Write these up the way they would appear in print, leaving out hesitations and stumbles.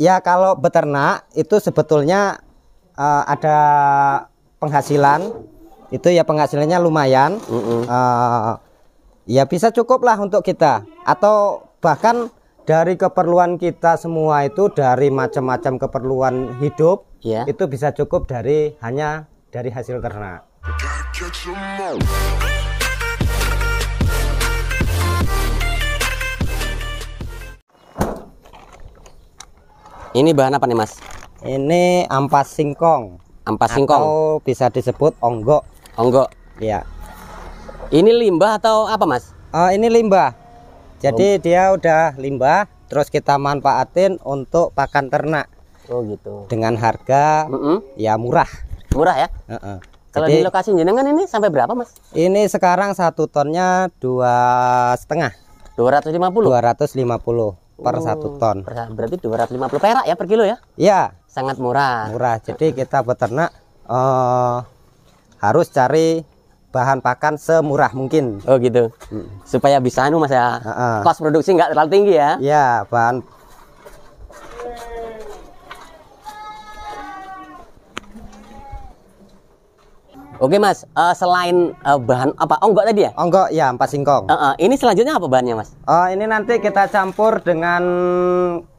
Ya kalau beternak itu sebetulnya ada penghasilan, itu ya penghasilannya lumayan. Ya bisa cukup lah untuk kita, atau bahkan dari keperluan kita semua itu, dari macam-macam keperluan hidup, itu bisa cukup hanya dari hasil ternak. Ini bahan apa nih Mas? Ini ampas singkong. Ampas singkong. Atau bisa disebut onggok. Onggok. Ya. Ini limbah atau apa Mas? Ini limbah. Jadi dia udah limbah, terus kita manfaatin untuk pakan ternak. Oh gitu. Dengan harga ya murah. Murah ya? Kalau di lokasi jenengan ini sampai berapa Mas? Ini sekarang 1 tonnya 2,5. 250 per 1 ton. Berarti 250 perak ya per kilo ya? Iya. Sangat murah. Murah. Jadi kita beternak harus cari bahan pakan semurah mungkin. Oh gitu. Supaya bisa Mas ya. Kos produksi nggak terlalu tinggi ya? Iya, bahan. Oke Mas, selain bahan apa onggok tadi ya? Onggok ya, ampas singkong. Ini selanjutnya apa bahannya Mas? Ini nanti kita campur dengan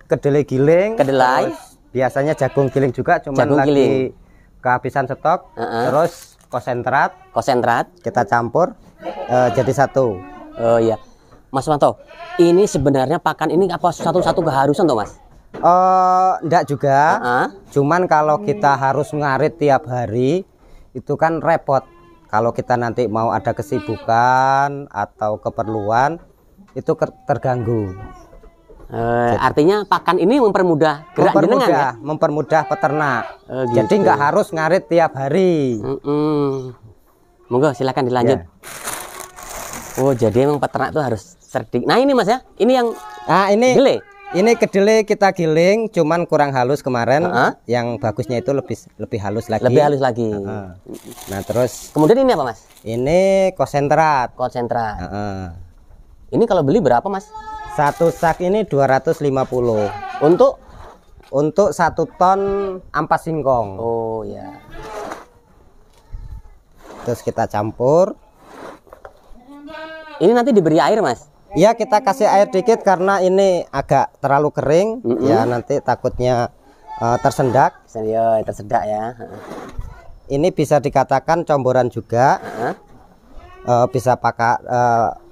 kedelai giling. Kedelai. Biasanya jagung giling juga, cuman jagung lagi giling. Kehabisan stok. Terus konsentrat. Konsentrat. Kita campur jadi satu. Oh iya, Mas Wanto. Ini sebenarnya pakan ini apa satu-satu keharusan toh Mas? Enggak juga. Cuman kalau kita harus ngarit tiap hari, itu kan repot. Kalau kita nanti mau ada kesibukan atau keperluan, itu terganggu. Artinya pakan ini mempermudah gerak jenengan ya? Mempermudah peternak. Gitu. Jadi nggak harus ngarit tiap hari. Monggo silakan dilanjut. Oh jadi emang peternak tuh harus cerdik. Nah ini Mas ya, ini yang ini gele. Ini kedelai kita giling, cuman kurang halus kemarin. Yang bagusnya itu lebih halus lagi. Lebih halus lagi. Nah terus. Kemudian ini apa Mas? Ini konsentrat. Konsentrat. Ini kalau beli berapa Mas? Satu sak ini 250. Untuk 1 ton ampas singkong. Oh ya. Terus kita campur. Ini nanti diberi air Mas? Ya kita kasih air dikit karena ini agak terlalu kering. Ya nanti takutnya tersendak. Tersedak ya. Ini bisa dikatakan comboran juga. Bisa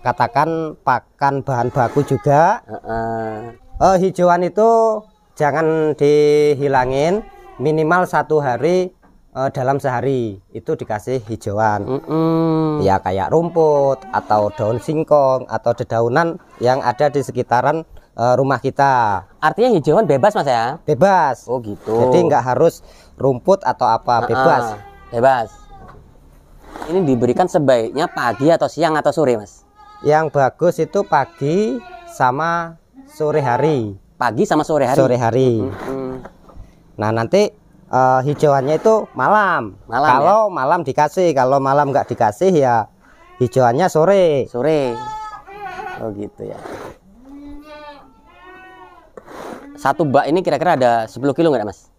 katakan pakan bahan baku juga. Hijauan itu jangan dihilangin, minimal 1 hari dalam sehari itu dikasih hijauan. Ya kayak rumput atau daun singkong atau dedaunan yang ada di sekitaran rumah kita. Artinya hijauan bebas Mas ya? Bebas. Oh gitu. Jadi nggak harus rumput atau apa, bebas. Bebas. Ini diberikan sebaiknya pagi atau siang atau sore Mas? Yang bagus itu pagi sama sore hari. Pagi sama sore hari? Sore hari. Nah nanti hijauannya itu malam. Kalau ya? Malam dikasih, kalau malam nggak dikasih ya hijauannya sore. Sore. Oh gitu ya. Satu bak ini kira-kira ada 10 kilo nggak Mas?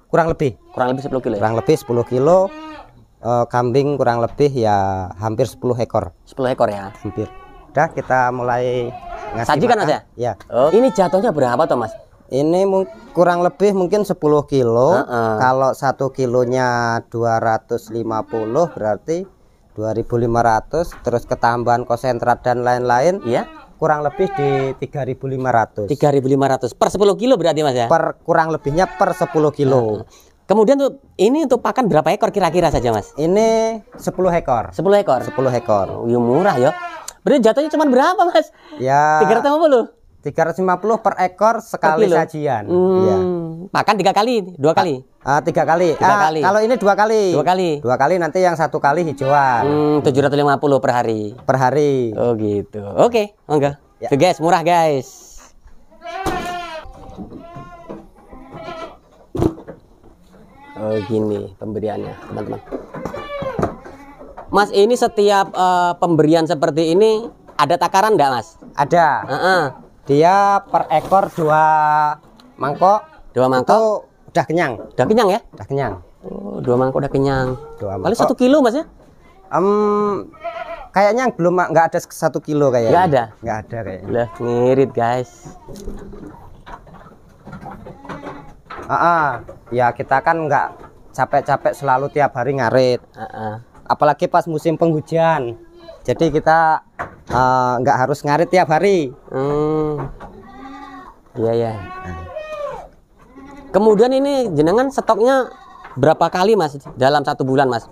Kurang lebih 10 kilo ya? Kurang lebih 10 kilo. Kambing kurang lebih ya hampir 10 ekor. 10 ekor ya? Hampir. Udah kita mulai ngasih sajikan Mas ya? Ya. Ini jatuhnya berapa toh Mas? Ini kurang lebih mungkin 10 kilo. Kalau 1 kilonya 250 berarti 2.500. Terus ketambahan konsentrat dan lain-lain. Iya. Kurang lebih di 3.500. 3.500 per 10 kilo berarti Mas ya? Kurang lebihnya per 10 kilo. Kemudian tuh ini untuk pakan berapa ekor kira-kira saja Mas? Ini 10 ekor. 10 ekor? 10 ekor. Oh, ya murah ya. Berarti jatuhnya cuma berapa Mas? Ya 350? 350 per ekor sekali sajian. Ya. Makan 3 kali, 2 kali? 3 kali. 3 kali. Kalau ini 2 kali. 2 kali. 2 kali nanti yang 1 kali hijauan. 750 per hari. Per hari. Oh gitu. Oke, enggak. Ya. Tuh guys, murah guys. Oh gini pemberiannya teman-teman. Mas ini setiap pemberian seperti ini ada takaran enggak Mas? Ada. Dia per ekor 2 mangkok. 2 mangkok. Itu udah kenyang. Udah kenyang ya? Udah kenyang. Oh, 2 mangkok udah kenyang. 2 Paling mangkok. 1 kilo Mas ya? Kayaknya belum, nggak ada 1 kilo kayaknya. Nggak ada? Nggak ada kayaknya. Udah ngirit guys. Ya kita kan nggak capek-capek selalu tiap hari ngarit. Apalagi pas musim penghujan. Jadi kita nggak harus ngarit tiap hari. Iya ya. Kemudian ini jenengan stoknya berapa kali Mas dalam 1 bulan Mas?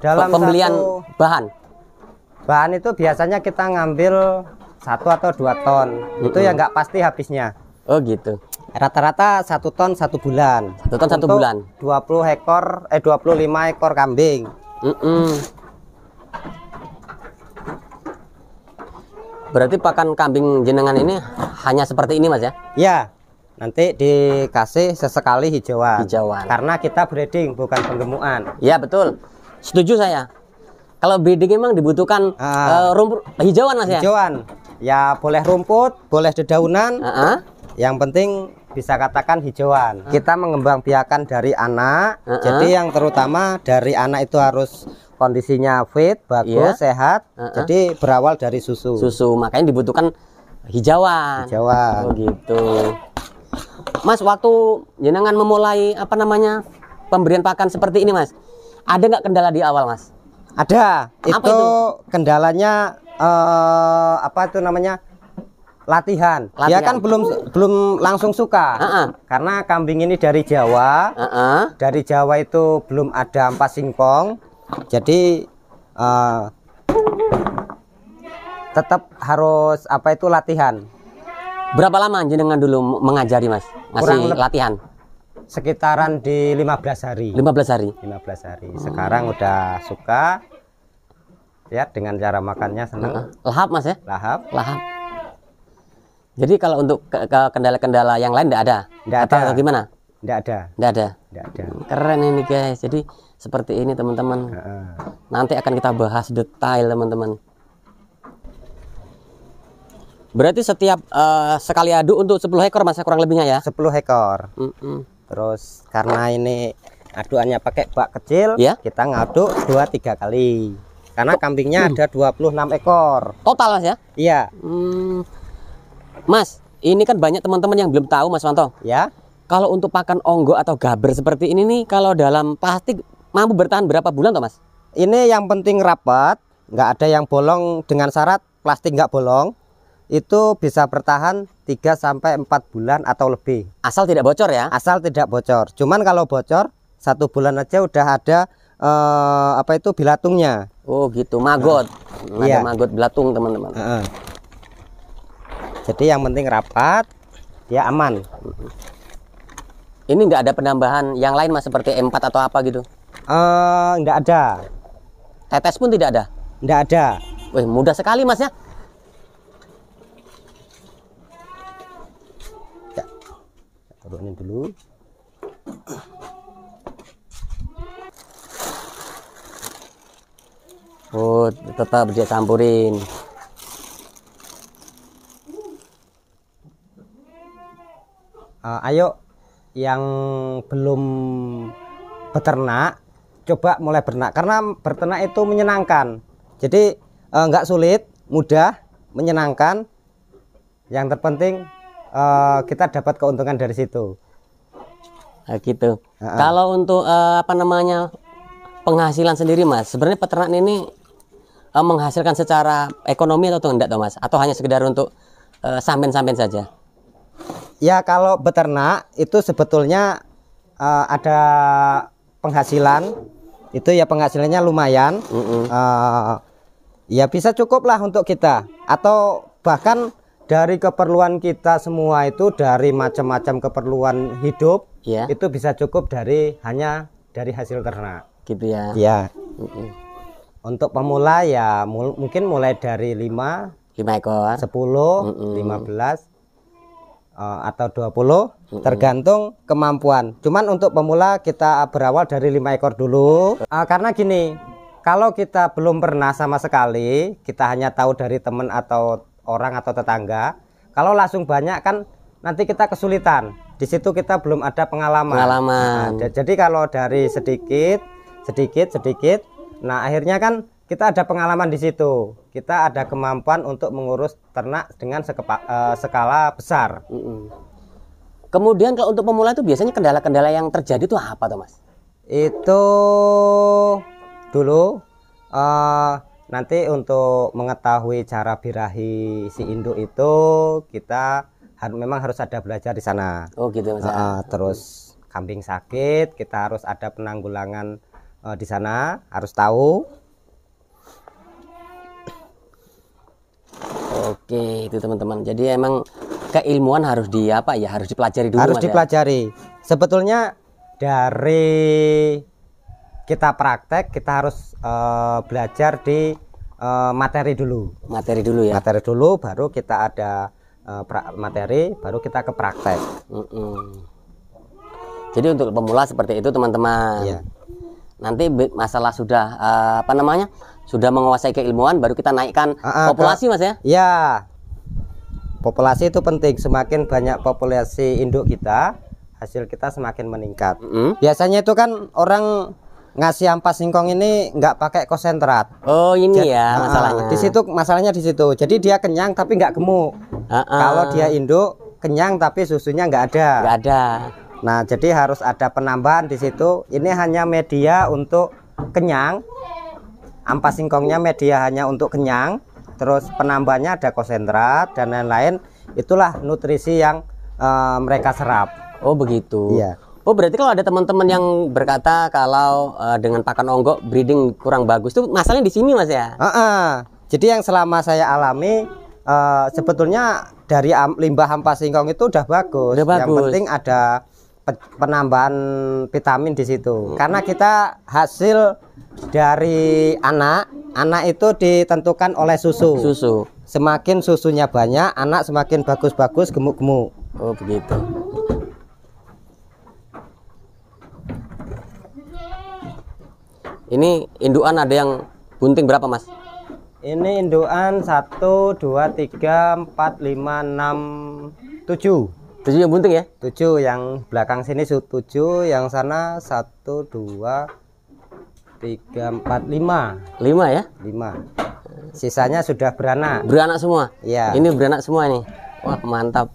Dalam pembelian bahan itu biasanya kita ngambil 1 atau 2 ton. Itu ya nggak pasti habisnya. Oh gitu. Rata-rata 1 ton 1 bulan. 1 ton 1 bulan. 25 ekor kambing. Berarti pakan kambing jenengan ini hanya seperti ini Mas ya? Ya. Nanti dikasih sesekali hijauan. Karena kita breeding bukan penggemukan. Ya betul. Setuju saya. Kalau breeding memang dibutuhkan rumput hijauan Mas ya? Hijauan. Ya boleh rumput, boleh dedaunan. Yang penting bisa katakan hijauan. Kita mengembangbiakan dari anak. Jadi yang terutama dari anak itu harus kondisinya fit, bagus, sehat. Jadi berawal dari susu. Makanya dibutuhkan hijauan. Oh gitu. Mas, waktu jenengan memulai pemberian pakan seperti ini Mas, ada nggak kendala di awal Mas? Ada. Apa itu? Kendalanya latihan. Dia kan belum langsung suka. Karena kambing ini dari Jawa. Dari Jawa itu belum ada ampas singkong. Jadi tetap harus latihan. Berapa lama jenengan dulu mengajari Mas? Ngasih latihan? Sekitaran di 15 hari. 15 hari. Sekarang udah suka. Ya, dengan cara makannya senang. Lahap Mas ya? Lahap. Jadi kalau untuk kendala-kendala yang lain enggak ada? Atau gimana? Enggak ada. Keren ini guys. Jadi seperti ini teman-teman. Nanti akan kita bahas detail teman-teman. Berarti setiap sekali aduk untuk 10 ekor Mas kurang lebihnya ya? 10 ekor. Terus karena ini aduannya pakai bak kecil, kita ngaduk 2-3 kali. Karena kambingnya ada 26 ekor. Total Mas ya? Iya. Mas, ini kan banyak teman-teman yang belum tahu Mas Wanto. Ya. Kalau untuk pakan onggo atau gaber seperti ini nih, kalau dalam plastik mampu bertahan berapa bulan toh Mas? Ini yang penting rapat, nggak ada yang bolong dengan syarat plastik nggak bolong. Itu bisa bertahan 3-4 bulan atau lebih. Asal tidak bocor ya? Asal tidak bocor. Cuman kalau bocor 1 bulan aja udah ada bilatungnya. Oh gitu, maggot. Ada maggot belatung teman-teman. Jadi yang penting rapat, dia aman. Ini nggak ada penambahan yang lain Mas seperti M4 atau apa gitu? Nggak ada. Tetes pun tidak ada? Nggak ada. Wih, mudah sekali Mas ya? Turunin dulu. Oh, tetap dia campurin. Ayo yang belum beternak coba mulai beternak, karena beternak itu menyenangkan. Jadi nggak sulit, mudah, menyenangkan. Yang terpenting kita dapat keuntungan dari situ. Nah, gitu. Kalau untuk penghasilan sendiri Mas, sebenarnya peternak ini menghasilkan secara ekonomi atau enggak toh Mas? Atau hanya sekedar untuk sampen-sampen saja? Ya, kalau beternak itu sebetulnya ada penghasilan. Itu ya penghasilannya lumayan. Ya bisa cukup lah untuk kita. Atau bahkan dari keperluan kita semua itu, dari macam-macam keperluan hidup, itu bisa cukup hanya dari hasil ternak. Gitu ya? Ya. Untuk pemula ya mungkin mulai dari 5 ekor, 10, 15 atau 20, tergantung kemampuan. Cuman untuk pemula kita berawal dari 5 ekor dulu. Karena gini, kalau kita belum pernah sama sekali, kita hanya tahu dari teman atau orang atau tetangga, Kalau langsung banyak kan nanti kita kesulitan. Di situ kita belum ada pengalaman. Nah, jadi kalau dari sedikit, nah akhirnya kan kita ada pengalaman di situ. Kita ada kemampuan untuk mengurus ternak dengan skala besar. Kemudian kalau untuk pemula itu biasanya kendala-kendala yang terjadi itu apa tuh Mas? Itu dulu nanti untuk mengetahui cara birahi si induk itu kita memang harus ada belajar di sana. Oh gitu Mas. Terus kambing sakit kita harus ada penanggulangan di sana, harus tahu. Oke, itu teman-teman. Jadi emang keilmuan harus harus dipelajari dulu. Harus dipelajari. Sebetulnya dari kita praktek kita harus belajar di materi dulu. Materi dulu baru kita ada materi, baru kita ke praktek. Jadi untuk pemula seperti itu teman-teman. Iya. Nanti masalah sudah sudah menguasai keilmuan, baru kita naikkan populasi Mas ya. Iya. Populasi itu penting. Semakin banyak populasi induk kita, hasil kita semakin meningkat. Biasanya itu kan orang ngasih ampas singkong ini nggak pakai konsentrat. Oh ini ya masalahnya. Di situ masalahnya di situ. Jadi dia kenyang tapi nggak gemuk. Kalau dia induk kenyang tapi susunya nggak ada. Nggak ada. Nah jadi harus ada penambahan di situ. Ini hanya media untuk kenyang. Ampas singkongnya media hanya untuk kenyang. Terus penambahnya ada konsentrat dan lain-lain. Itulah nutrisi yang mereka serap. Oh begitu. Iya. Oh berarti kalau ada teman-teman yang berkata kalau dengan pakan onggok breeding kurang bagus tuh masalahnya di sini Mas ya? Jadi yang selama saya alami sebetulnya dari limbah ampas singkong itu udah bagus. Yang penting ada penambahan vitamin di situ. Karena kita hasil dari anak itu ditentukan oleh susu. Semakin susunya banyak, anak semakin bagus-bagus, gemuk-gemuk. Oh begitu. Ini indukan ada yang bunting berapa Mas? Ini indukan 1, 2, 3, 4, 5, 6, 7. 7 yang bunting ya? 7 yang belakang sini 7, yang sana 1, 2, 3, 4, 5. 5 ya? 5. Sisanya sudah beranak. Beranak semua? Iya. Ini beranak semua nih. Wah mantap.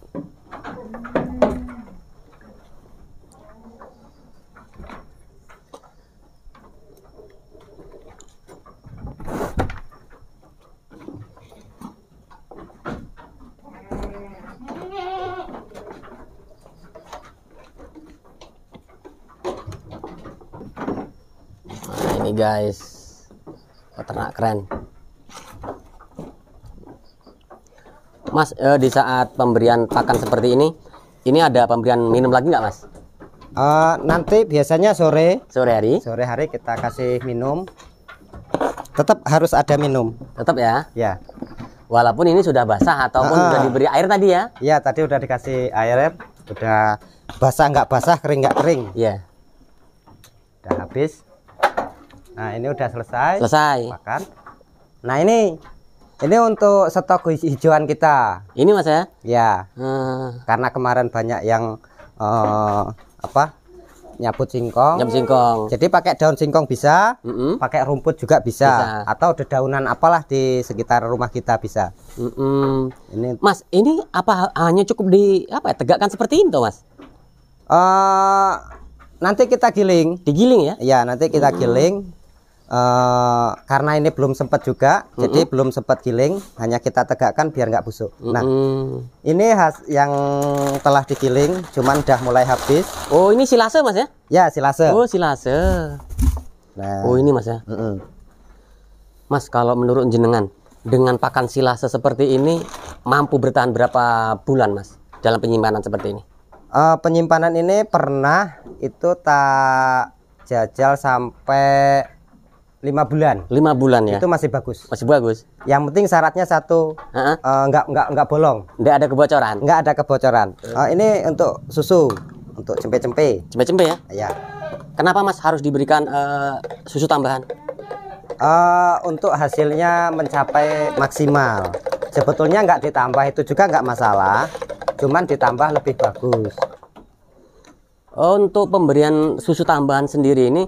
Ini guys, peternak keren Mas. Di saat pemberian pakan seperti ini ada pemberian minum lagi nggak Mas? Nanti biasanya sore hari kita kasih minum. Tetap harus ada minum. Tetap ya? Ya. Walaupun ini sudah basah ataupun sudah diberi air tadi ya? Iya, tadi udah dikasih air, udah basah nggak basah, kering nggak kering. Iya. Udah habis. Nah ini udah selesai makan. Nah ini untuk stok hijauan kita. Ini Mas ya? Ya. Karena kemarin banyak yang nyabut singkong. Jadi pakai daun singkong bisa, pakai rumput juga bisa. Atau dedaunan apalah di sekitar rumah kita bisa. Ini Mas, ini apa hanya cukup tegakkan seperti itu Mas? Nanti kita giling. Digiling ya? Ya nanti kita giling. Karena ini belum sempat juga, jadi belum sempat giling, hanya kita tegakkan biar nggak busuk. Nah, ini yang telah digiling, cuman udah mulai habis. Oh, ini silase Mas ya? Ya, silase. Oh, silase. Nah. Oh, ini Mas ya. Mas, kalau menurut jenengan dengan pakan silase seperti ini mampu bertahan berapa bulan Mas dalam penyimpanan seperti ini? Penyimpanan ini pernah itu tak jajal sampai 5 bulan. 5 bulan ya. Itu masih bagus. Masih bagus. Yang penting syaratnya satu, nggak bolong. Nggak ada kebocoran. Nggak ada kebocoran. Ini untuk susu, untuk cempe-cempe. Cempe-cempe ya? Ya. Kenapa Mas harus diberikan susu tambahan? Untuk hasilnya mencapai maksimal. Sebetulnya nggak ditambah itu juga nggak masalah, cuman ditambah lebih bagus. Untuk pemberian susu tambahan sendiri ini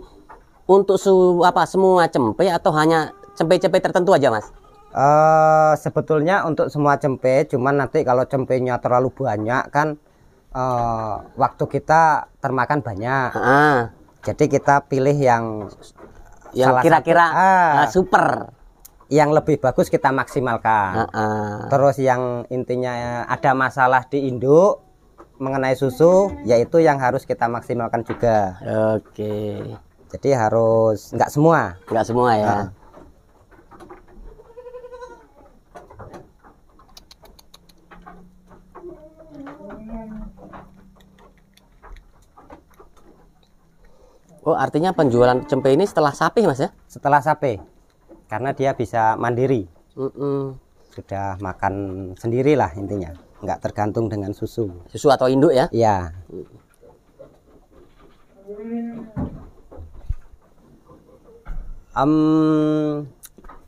untuk semua cempe atau hanya cempe-cempe tertentu aja, Mas? Sebetulnya untuk semua cempe, cuman nanti kalau cempenya terlalu banyak kan waktu kita termakan banyak. Jadi kita pilih yang kira-kira super, yang lebih bagus kita maksimalkan. Terus yang intinya ada masalah di induk mengenai susu, yaitu yang harus kita maksimalkan juga. Oke. Jadi harus nggak semua ya. Oh, artinya penjualan cempe ini setelah sapi, Mas ya? Setelah sapi, karena dia bisa mandiri. Sudah makan sendiri lah intinya, nggak tergantung dengan susu atau induk ya? Iya.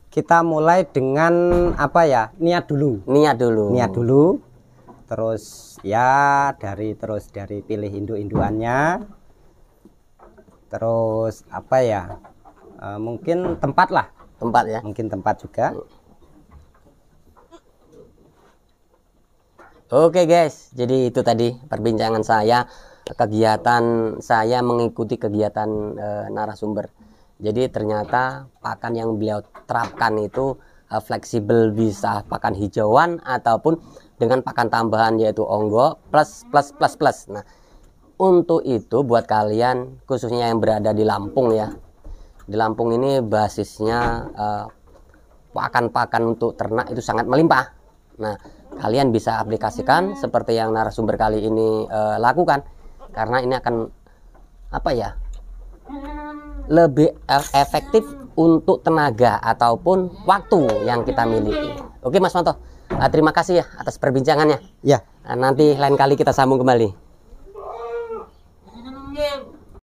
Kita mulai dengan apa ya, niat dulu terus ya dari pilih induk-indukannya, terus apa ya, mungkin tempat ya, mungkin tempat juga. Oke guys, jadi itu tadi perbincangan saya, kegiatan saya mengikuti kegiatan narasumber. Jadi ternyata pakan yang beliau terapkan itu fleksibel, bisa pakan hijauan ataupun dengan pakan tambahan yaitu onggo plus. Nah, untuk itu buat kalian khususnya yang berada di Lampung ya. Di Lampung ini basisnya pakan-pakan untuk ternak itu sangat melimpah. Nah, kalian bisa aplikasikan seperti yang narasumber kali ini lakukan, karena ini akan apa ya, lebih efektif untuk tenaga ataupun waktu yang kita miliki. Oke Mas Manto, terima kasih ya atas perbincangannya. Ya. Nanti lain kali kita sambung kembali.